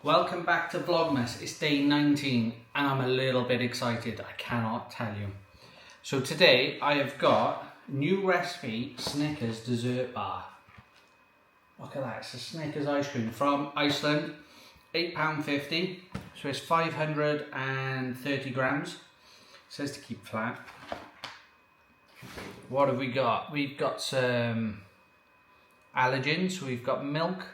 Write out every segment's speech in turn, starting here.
Welcome back to Vlogmas. It's day 19 and I'm a little bit excited, I cannot tell you. So today I have got new recipe Snickers Dessert Bar. Look at that, it's a Snickers ice cream from Iceland, £8.50, so it's 530 grams. It says to keep flat. What have we got? We've got some allergens, we've got milk,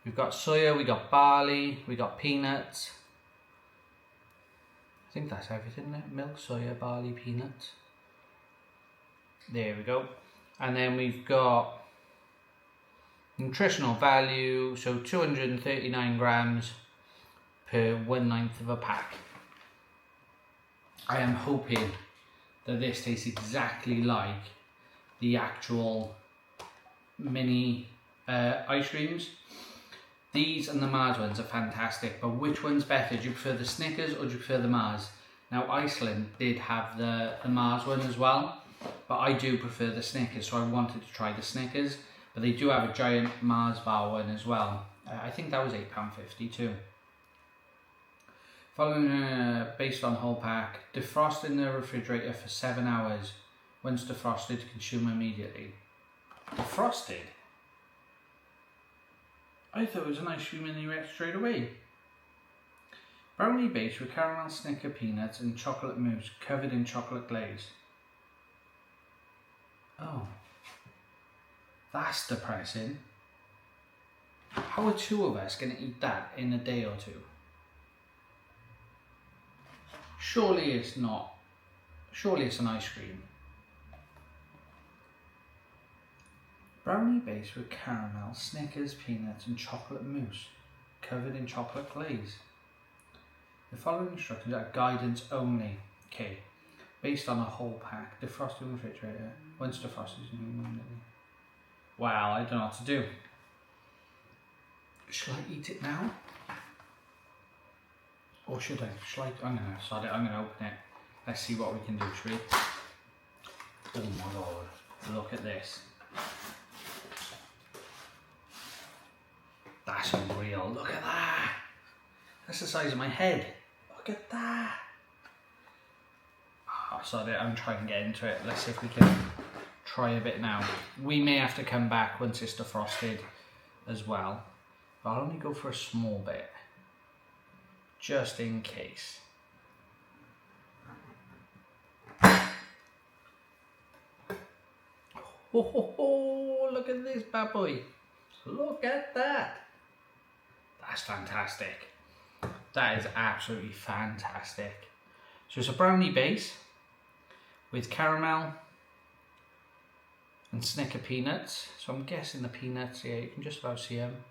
we've got soya, we got barley, we got peanuts. I think that's everything, isn't it? Milk, soya, barley, peanuts. There we go. And then we've got nutritional value, so 239 grams per 1/9 of a pack. I am hoping that this tastes exactly like the actual mini ice creams. These and the Mars ones are fantastic, but which one's better? Do you prefer the Snickers or do you prefer the Mars? Now Iceland did have the Mars one as well, but I do prefer the Snickers, so I wanted to try the Snickers, but they do have a giant Mars bar one as well. I think that was £8.50 too. Following based on whole pack, defrost in the refrigerator for 7 hours. Once defrosted, consume immediately. Defrosted? I thought it was an ice cream and you ate straight away. Brownie base with caramel Snicker peanuts and chocolate mousse covered in chocolate glaze. Oh, that's depressing. How are two of us going to eat that in a day or two? Surely it's not. Surely it's an ice cream. Brownie base with caramel, Snickers, peanuts and chocolate mousse, covered in chocolate glaze. The following instructions are guidance only. Okay. Based on a whole pack, defrosted in the refrigerator. Once defrosted, wow, I don't know what to do. Shall I eat it now? Or should I? I'm gonna open it. Let's see what we can do, shall we? Oh my god, look at this. That's unreal, look at that. That's the size of my head. Look at that. Oh, sorry, I'm trying to get into it. Let's see if we can try a bit now. We may have to come back once it's defrosted as well. But I'll only go for a small bit, just in case. Oh, look at this bad boy. Look at that. That's fantastic. That is absolutely fantastic. So it's a brownie base with caramel and Snicker peanuts. So I'm guessing the peanuts, yeah, you can just about see them.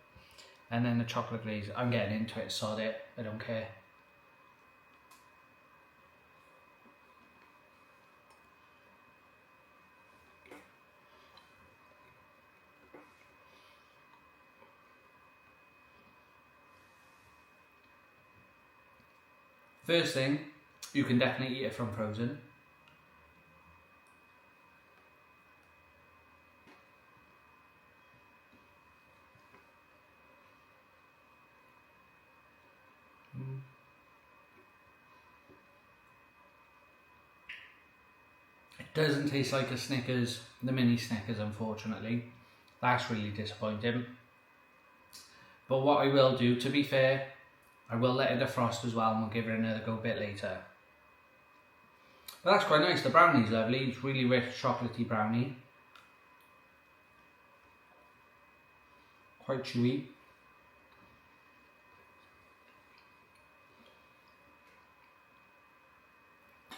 And then the chocolate glaze. I'm getting into it, sod it, I don't care. First thing, you can definitely eat it from frozen. It doesn't taste like a Snickers, the mini Snickers, unfortunately. That's really disappointing. But what I will do, to be fair, I will let it defrost as well and we'll give it another go a bit later. But that's quite nice, the brownie's lovely, it's really rich chocolatey brownie. Quite chewy.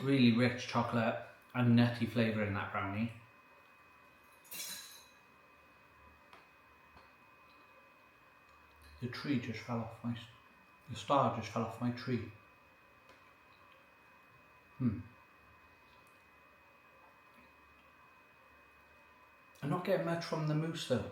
Really rich chocolate and nutty flavour in that brownie. The tree just fell off my... The star just fell off my tree. I'm not getting much from the mousse though.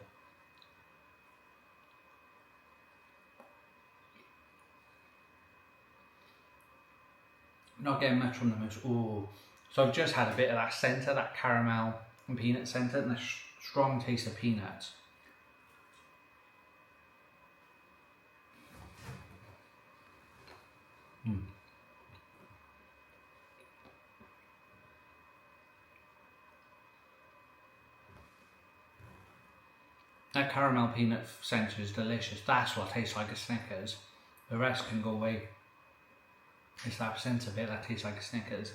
Not getting much from the mousse. Ooh. So I've just had a bit of that centre, that caramel and peanut centre, and a strong taste of peanuts. That caramel peanut centre is delicious. That's what tastes like a Snickers. The rest can go away. It's that centre bit that tastes like a Snickers.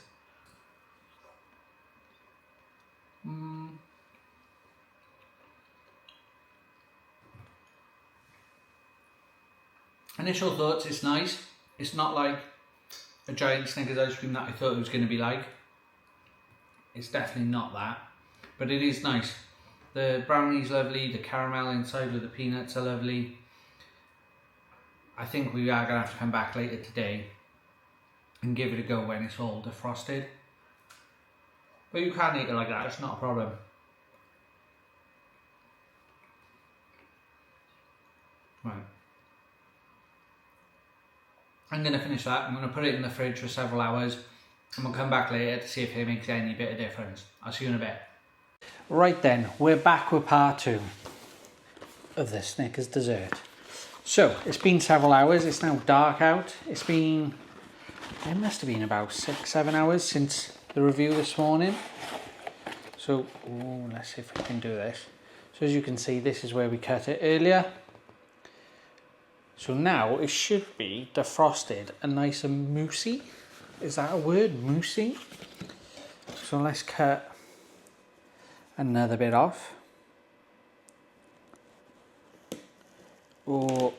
Initial thoughts, it's nice. It's not like a giant Snickers ice cream that I thought it was going to be like. It's definitely not that. But it is nice. The brownie's lovely, the caramel inside with the peanuts are lovely. I think we are going to have to come back later today and give it a go when it's all defrosted. But you can eat it like that, it's not a problem. Right. I'm going to finish that, I'm going to put it in the fridge for several hours and we'll come back later to see if it makes any bit of difference. I'll see you in a bit. Right then, we're back with part 2 of the Snickers dessert. So, it's been several hours, it's now dark out. It must have been about 6-7 hours since the review this morning. So, let's see if we can do this. So as you can see, this is where we cut it earlier. So now it should be defrosted and nice and moussey. Is that a word? Moussey? So let's cut another bit off. Oh,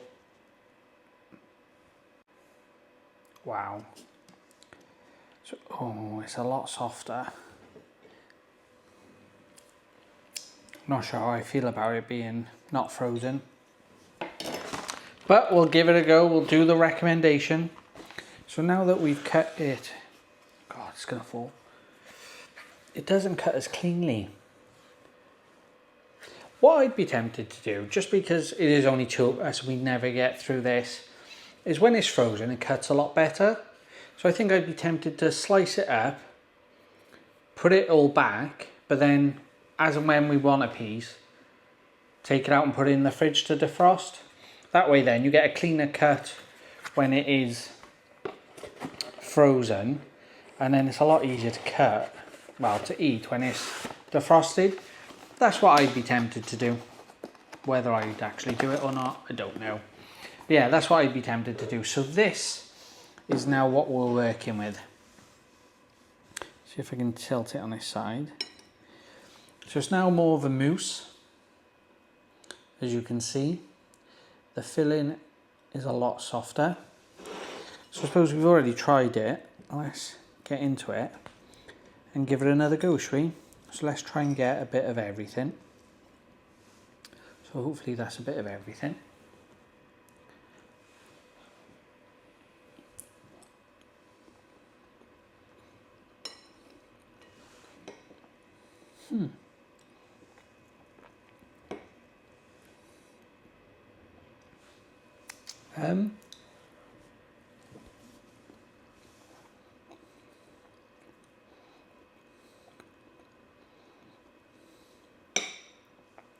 wow. So, oh, it's a lot softer. Not sure how I feel about it being not frozen. But we'll give it a go, we'll do the recommendation. So now that we've cut it, God, it's gonna fall. It doesn't cut as cleanly. What I'd be tempted to do, just because it is only 2 of us, we never get through this, is when it's frozen, it cuts a lot better. So I think I'd be tempted to slice it up, put it all back, but then as and when we want a piece, take it out and put it in the fridge to defrost. That way then you get a cleaner cut when it is frozen, and then it's a lot easier to cut, well, to eat when it's defrosted. That's what I'd be tempted to do. Whether I'd actually do it or not, I don't know. But yeah, that's what I'd be tempted to do. So this is now what we're working with. See if I can tilt it on this side. So it's now more of a mousse, as you can see. The filling is a lot softer. So I suppose we've already tried it. Let's get into it and give it another go, shall we? So let's try and get a bit of everything. So hopefully that's a bit of everything.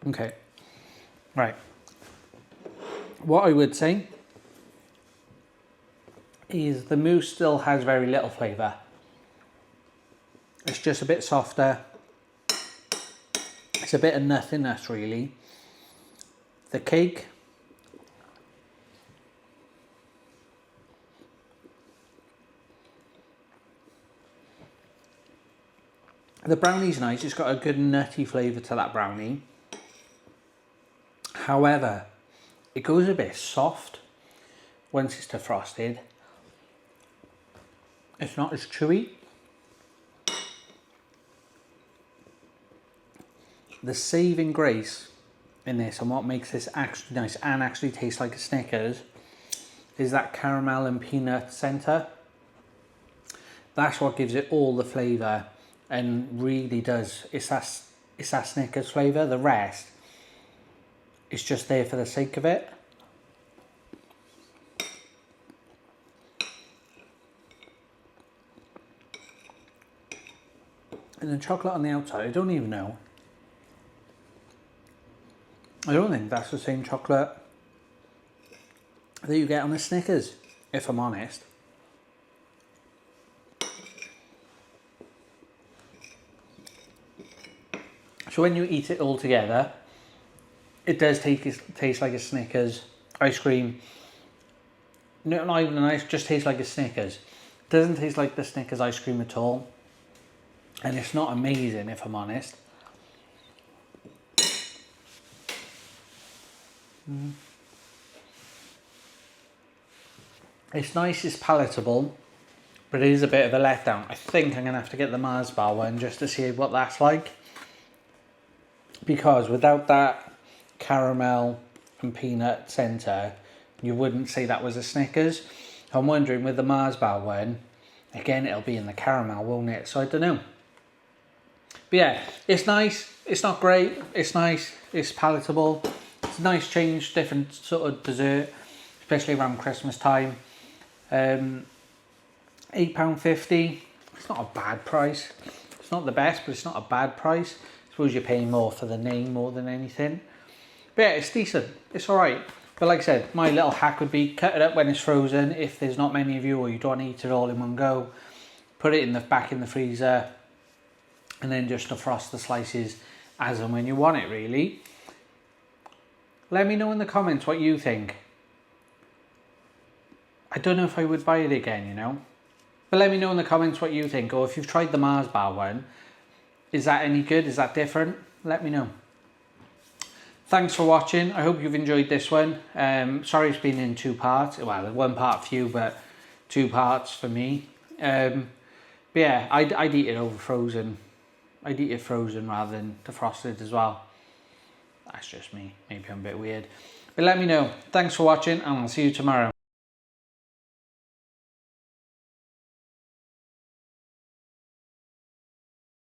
Okay, right. What I would say is the mousse still has very little flavour. It's just a bit softer. It's a bit of nothingness, really. The cake, the brownie's nice. It's got a good nutty flavour to that brownie. However, it goes a bit soft once it's defrosted. It's not as chewy. The saving grace in this, and what makes this actually nice and actually taste like a Snickers, is that caramel and peanut centre. That's what gives it all the flavour and really does. It's that Snickers flavour. The rest, it's just there for the sake of it. And the chocolate on the outside, I don't even know. I don't think that's the same chocolate that you get on the Snickers, if I'm honest. So when you eat it all together, it does taste like a Snickers ice cream. No, not even nice, just tastes like a Snickers. It doesn't taste like the Snickers ice cream at all. And it's not amazing, if I'm honest. It's nice, it's palatable, but it is a bit of a letdown. I think I'm going to have to get the Mars bar one just to see what that's like. Because without that caramel and peanut centre, you wouldn't say that was a Snickers. I'm wondering with the Mars bar one, again it'll be in the caramel, won't it? So I don't know. But yeah, it's nice, it's not great, it's nice, it's palatable. It's a nice change, different sort of dessert, especially around Christmas time. £8.50, it's not a bad price. It's not the best, but it's not a bad price. I suppose you're paying more for the name more than anything. But yeah, it's decent, it's alright. But like I said, my little hack would be cut it up when it's frozen. If there's not many of you or you don't want to eat it all in one go, put it in back in the freezer and then just defrost the slices as and when you want it, really. Let me know in the comments what you think. I don't know if I would buy it again, you know. But let me know in the comments what you think, or if you've tried the Mars bar one. Is that any good? Is that different? Let me know. Thanks for watching. I hope you've enjoyed this one. Sorry it's been in 2 parts. Well, 1 part for you, but 2 parts for me. But yeah, I'd eat it over frozen. I'd eat it frozen rather than defrosted as well. That's just me. Maybe I'm a bit weird. But let me know. Thanks for watching, and I'll see you tomorrow.